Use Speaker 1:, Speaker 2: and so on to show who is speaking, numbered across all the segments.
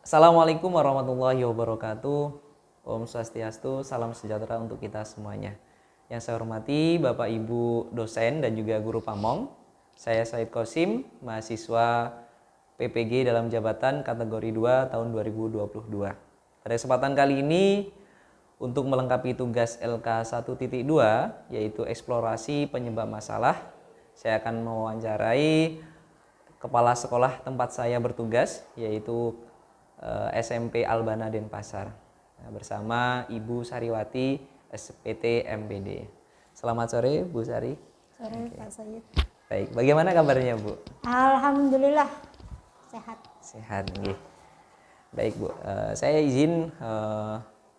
Speaker 1: Assalamualaikum warahmatullahi wabarakatuh. Om Swastiastu, salam sejahtera untuk kita semuanya. Yang saya hormati Bapak Ibu dosen dan juga guru pamong. Saya Said Qasim, mahasiswa PPG dalam jabatan kategori 2 tahun 2022. Pada kesempatan kali ini untuk melengkapi tugas LK 1.2 yaitu eksplorasi penyebab masalah, saya akan mewawancarai kepala sekolah tempat saya bertugas yaitu SMP Albana Denpasar bersama Ibu Sariwati SPT MPD. Selamat sore Bu Sari.
Speaker 2: Sore Pak Said.
Speaker 1: Baik, bagaimana kabarnya Bu?
Speaker 2: Alhamdulillah sehat.
Speaker 1: Sehat nggih. Baik Bu, saya izin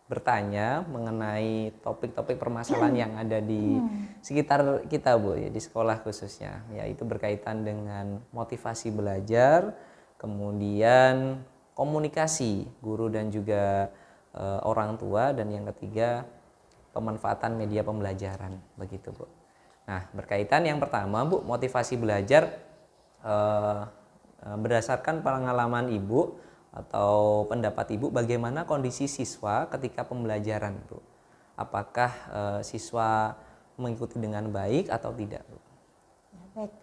Speaker 1: bertanya mengenai topik-topik permasalahan yang ada di sekitar kita Bu, ya, di sekolah khususnya, yaitu berkaitan dengan motivasi belajar, kemudian komunikasi guru dan juga orang tua, dan yang ketiga pemanfaatan media pembelajaran, begitu Bu. Nah, berkaitan yang pertama Bu, motivasi belajar, berdasarkan pengalaman Ibu atau pendapat Ibu, bagaimana kondisi siswa ketika pembelajaran Bu? Apakah siswa mengikuti dengan baik atau tidak Bu?
Speaker 2: Baik,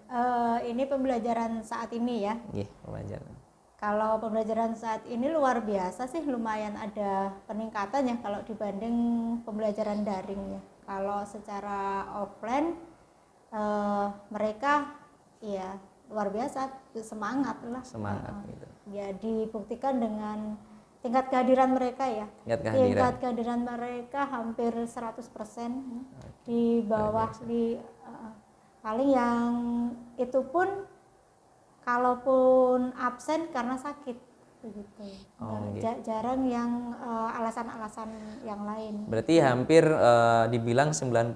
Speaker 2: ini pembelajaran saat ini ya.
Speaker 1: Iya, pembelajaran.
Speaker 2: Kalau pembelajaran saat ini luar biasa sih, lumayan ada peningkatan ya kalau dibanding pembelajaran daring ya. Kalau secara offline mereka ya luar biasa, semangat lah.
Speaker 1: Semangat gitu.
Speaker 2: Ya dibuktikan dengan tingkat kehadiran mereka ya. Tingkat kehadiran mereka hampir 100% di bawah paling yang itu pun kalaupun absen karena sakit begitu. Jarang yang alasan-alasan yang lain.
Speaker 1: Berarti hampir dibilang 90%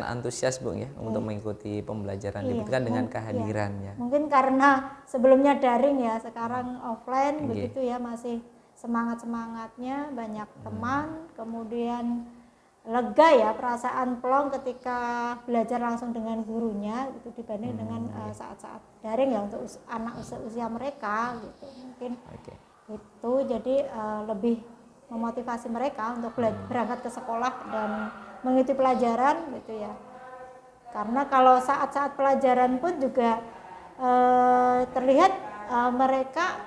Speaker 1: antusias Bu ya untuk mengikuti pembelajaran, dibuktikan dengan kehadirannya.
Speaker 2: Mungkin karena sebelumnya daring ya, sekarang offline begitu ya, masih semangat-semangatnya, banyak teman, kemudian lega ya perasaan plong ketika belajar langsung dengan gurunya gitu dibanding dengan saat-saat daring ya untuk anak usia mereka gitu. Mungkin itu jadi lebih memotivasi mereka untuk berangkat ke sekolah dan mengikuti pelajaran gitu ya. Karena kalau saat-saat pelajaran pun juga terlihat mereka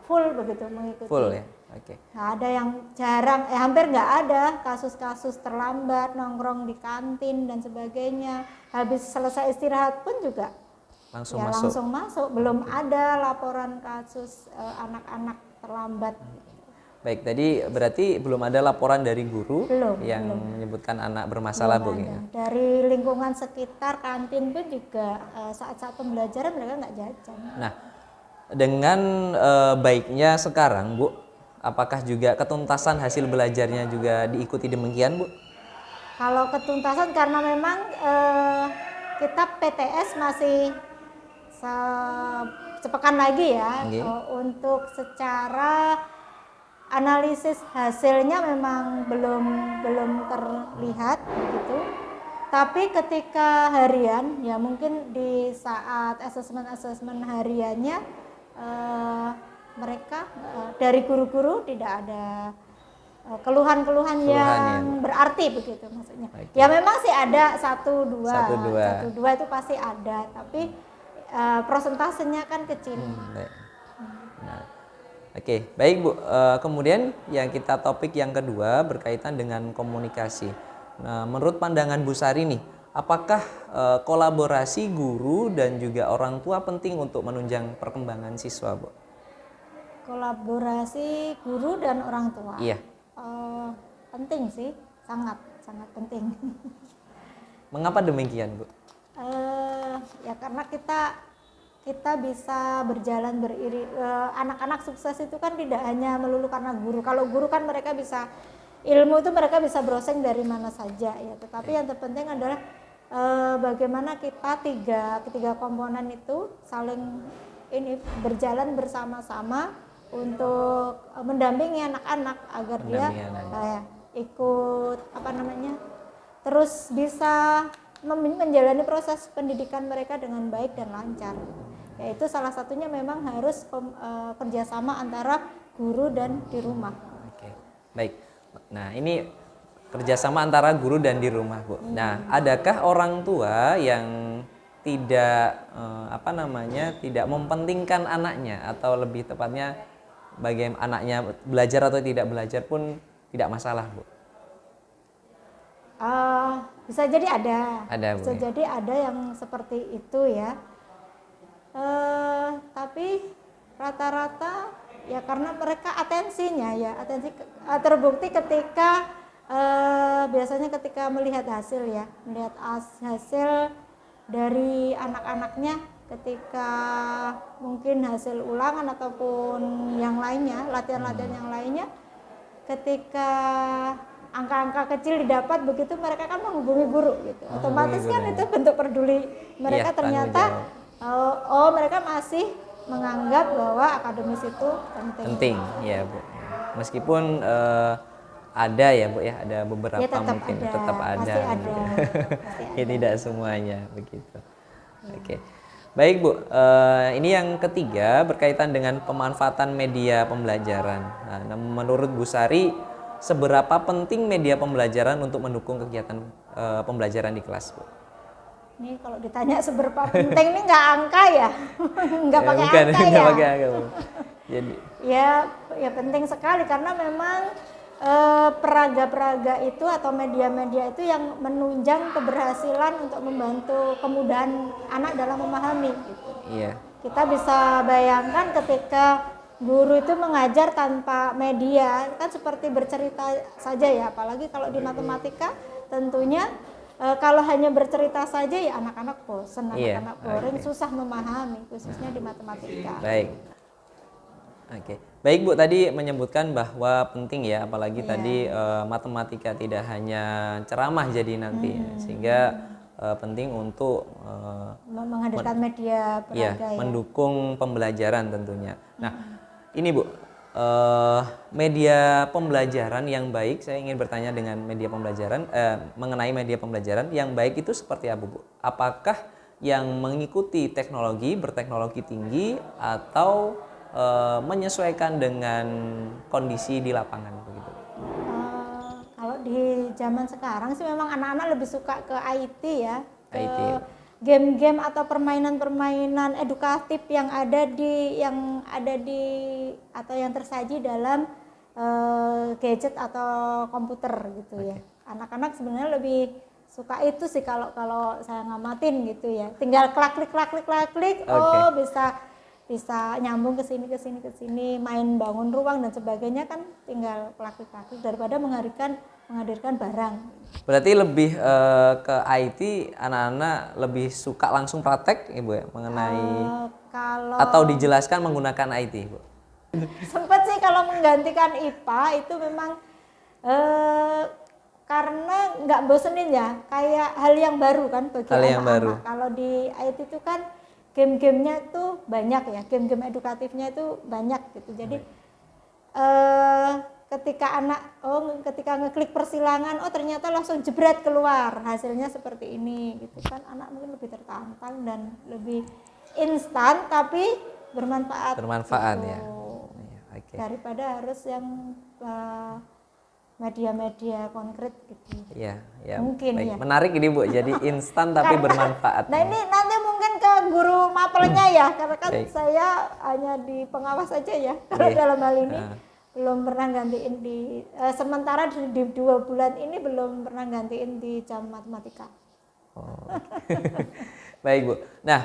Speaker 2: full begitu mengikuti.
Speaker 1: Full ya. Oke.
Speaker 2: Nah, ada yang jarang, hampir nggak ada kasus-kasus terlambat, nongkrong di kantin dan sebagainya. Habis selesai istirahat pun juga langsung masuk. Belum ada laporan kasus anak-anak terlambat.
Speaker 1: Baik, tadi berarti belum ada laporan dari guru yang
Speaker 2: belum
Speaker 1: menyebutkan anak bermasalah Bu ya.
Speaker 2: Dari lingkungan sekitar kantin pun juga saat-saat pembelajaran mereka nggak jajan.
Speaker 1: Nah, dengan baiknya sekarang Bu, apakah juga ketuntasan hasil belajarnya juga diikuti demikian Bu?
Speaker 2: Kalau ketuntasan karena memang kita PTS masih sepekan lagi ya, untuk secara analisis hasilnya memang belum terlihat gitu. Tapi ketika harian ya mungkin di saat asesmen hariannya mereka dari guru-guru tidak ada keluhan-keluhan yang berarti begitu maksudnya. Ya memang sih ada satu dua itu pasti ada, tapi prosentasenya kan kecil.
Speaker 1: Oke, baik Bu. Kemudian yang kita topik yang kedua berkaitan dengan komunikasi. Nah, menurut pandangan Bu Sari nih, apakah kolaborasi guru dan juga orang tua penting untuk menunjang perkembangan siswa Bu?
Speaker 2: Kolaborasi guru dan orang tua.
Speaker 1: Iya.
Speaker 2: Penting sih, sangat penting.
Speaker 1: Mengapa demikian Bu?
Speaker 2: Ya karena kita bisa berjalan beriring. Anak-anak sukses itu kan tidak hanya melulu karena guru. Kalau guru kan mereka bisa ilmu itu mereka bisa browsing dari mana saja ya. Tetapi yang terpenting adalah bagaimana kita ketiga komponen itu saling berjalan bersama-sama untuk mendampingi anak-anak agar dia ikut terus bisa menjalani proses pendidikan mereka dengan baik dan lancar. Yaitu salah satunya memang harus kerjasama antara guru dan di rumah.
Speaker 1: Oke, baik. Nah, ini kerjasama antara guru dan di rumah, Bu. Nah, adakah orang tua yang tidak tidak mempentingkan anaknya, atau lebih tepatnya bagaimana anaknya belajar atau tidak belajar pun tidak masalah, Bu?
Speaker 2: Bisa jadi ada,
Speaker 1: Bu,
Speaker 2: bisa
Speaker 1: ya?
Speaker 2: jadi ada yang seperti itu ya. Tapi rata-rata ya karena mereka atensinya ya, terbukti ketika biasanya ketika melihat hasil ya, melihat hasil dari anak-anaknya ketika mungkin hasil ulangan ataupun yang lainnya, latihan-latihan yang lainnya, ketika angka-angka kecil didapat begitu mereka kan menghubungi guru gitu. Otomatis kan itu bentuk peduli mereka, ternyata mereka masih menganggap bahwa akademis itu penting.
Speaker 1: Ya, Bu. Meskipun ada ya, Bu ya, ada beberapa
Speaker 2: ya,
Speaker 1: mungkin tetap ada.
Speaker 2: Pasti ada.
Speaker 1: Ya, tidak semuanya begitu. Oke. Baik, Bu. Ini yang ketiga berkaitan dengan pemanfaatan media pembelajaran. Nah, menurut Bu Sari, seberapa penting media pembelajaran untuk mendukung kegiatan pembelajaran di kelas, Bu?
Speaker 2: Ini kalau ditanya seberapa penting ini nggak angka ya, nggak pakai angka ya.
Speaker 1: Nggak pakai angka, Bu. Jadi
Speaker 2: ya penting sekali karena memang peraga-peraga itu atau media-media itu yang menunjang keberhasilan untuk membantu kemudahan anak dalam memahami gitu.
Speaker 1: Iya.
Speaker 2: Kita bisa bayangkan ketika guru itu mengajar tanpa media kan seperti bercerita saja ya, apalagi kalau di matematika tentunya kalau hanya bercerita saja ya anak-anak bosan, anak-anak boring, susah memahami khususnya di matematika.
Speaker 1: Baik. Oke. Baik, Bu, tadi menyebutkan bahwa penting ya, apalagi tadi matematika tidak hanya ceramah jadi nanti, sehingga penting untuk
Speaker 2: menghadirkan media peraga
Speaker 1: mendukung pembelajaran tentunya. Nah, ini Bu, media pembelajaran yang baik, saya ingin bertanya dengan media pembelajaran, mengenai media pembelajaran yang baik itu seperti apa, Bu? Apakah yang mengikuti teknologi, berteknologi tinggi, atau menyesuaikan dengan kondisi di lapangan begitu?
Speaker 2: Kalau di zaman sekarang sih memang anak-anak lebih suka ke IT ya,
Speaker 1: IT.
Speaker 2: Game-game atau permainan-permainan edukatif yang ada di atau yang tersaji dalam gadget atau komputer gitu ya. Anak-anak sebenarnya lebih suka itu sih kalau saya ngamatin gitu ya. Tinggal klik, bisa nyambung ke sini, main bangun ruang dan sebagainya kan tinggal klik daripada menghadirkan barang.
Speaker 1: Berarti lebih ke IT, anak-anak lebih suka langsung praktek, Ibu ya, mengenai atau dijelaskan menggunakan IT, Bu?
Speaker 2: Sempat sih kalau menggantikan IPA itu memang karena nggak bosenin ya, kayak hal yang baru kan bagi anak-anak. Kalau di IT itu kan game-gamenya itu banyak ya, game-game edukatifnya itu banyak gitu. Jadi ketika ngeklik persilangan, ternyata langsung jebret keluar hasilnya seperti ini gitu kan, anak mungkin lebih tertantang dan lebih instan tapi bermanfaat gitu.
Speaker 1: Ya.
Speaker 2: Daripada harus yang media-media konkret gitu.
Speaker 1: Ya.
Speaker 2: Mungkin
Speaker 1: baik.
Speaker 2: Ya.
Speaker 1: Menarik ini, Bu. Jadi instan tapi bermanfaat.
Speaker 2: Nah, ini nanti mungkin ke guru mapelnya ya, karena kan saya hanya di pengawas aja ya. Kalau dalam hal ini belum pernah gantiin sementara di 2 bulan ini belum pernah gantiin di jam matematika.
Speaker 1: Baik, Bu. Nah,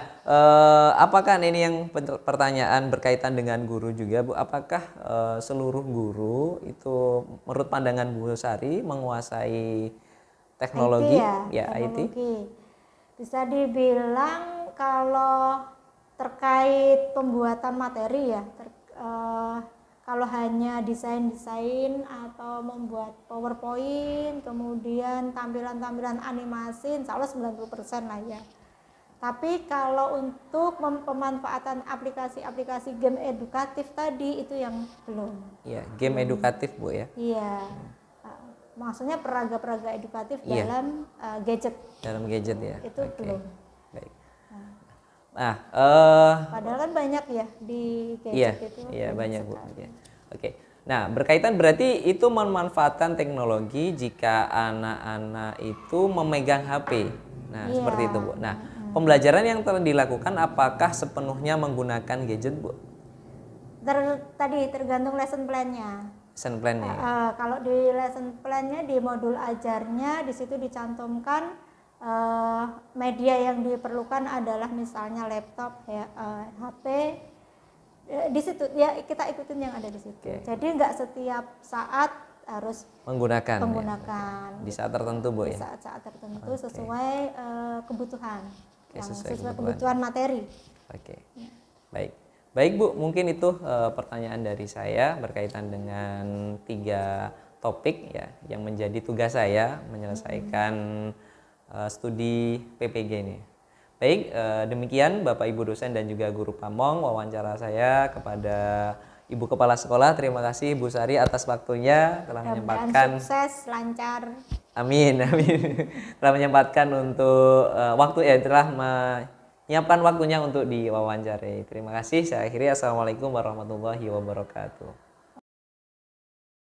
Speaker 1: apakah ini yang pertanyaan berkaitan dengan guru juga, Bu? Apakah seluruh guru itu menurut pandangan Bu Sari menguasai teknologi?
Speaker 2: Teknologi. IT. Bisa dibilang kalau terkait pembuatan materi ya, kalau hanya desain atau membuat PowerPoint, kemudian tampilan-tampilan animasi, insya Allah 90% lah ya. Tapi kalau untuk pemanfaatan aplikasi-aplikasi game edukatif tadi itu yang belum.
Speaker 1: Iya, game edukatif, Bu ya.
Speaker 2: Iya. Maksudnya peraga-peraga edukatif dalam gadget.
Speaker 1: Dalam gadget ya.
Speaker 2: Itu belum.
Speaker 1: Baik. Nah,
Speaker 2: Padahal kan banyak ya di
Speaker 1: iya,
Speaker 2: gadget itu.
Speaker 1: iya banyak Bu.
Speaker 2: sekali.
Speaker 1: Iya. Oke. Nah, berkaitan berarti itu memanfaatkan teknologi jika anak-anak itu memegang HP. Nah,
Speaker 2: Iya.
Speaker 1: seperti itu Bu. Nah, pembelajaran yang telah dilakukan apakah sepenuhnya menggunakan gadget Bu?
Speaker 2: Tadi tergantung lesson plan-nya.
Speaker 1: Lesson plan-nya ya.
Speaker 2: Kalau di lesson plan-nya di modul ajarnya di situ dicantumkan media yang diperlukan adalah misalnya laptop ya, HP. Di situ ya kita ikutin yang ada di situ.
Speaker 1: Oke.
Speaker 2: Jadi nggak setiap saat harus
Speaker 1: Menggunakan. Ya.
Speaker 2: menggunakan
Speaker 1: Di saat tertentu Bu
Speaker 2: di
Speaker 1: ya.
Speaker 2: saat-saat tertentu sesuai kebutuhan,
Speaker 1: Oke,
Speaker 2: yang
Speaker 1: sesuai
Speaker 2: sesuai
Speaker 1: kebutuhan.
Speaker 2: kebutuhan materi.
Speaker 1: Oke. Baik. Baik Bu, mungkin itu pertanyaan dari saya berkaitan dengan 3 topik ya yang menjadi tugas saya menyelesaikan studi PPG ini. Baik, demikian Bapak Ibu dosen dan juga guru pamong wawancara saya kepada Ibu Kepala Sekolah. Terima kasih Bu Sari atas waktunya telah
Speaker 2: Mudah-mudahan
Speaker 1: menyempatkan.
Speaker 2: sukses, lancar.
Speaker 1: Amin, amin. Telah menyempatkan untuk telah menyiapkan waktunya untuk diwawancarai. Terima kasih. Saya akhiri. Assalamualaikum warahmatullahi wabarakatuh.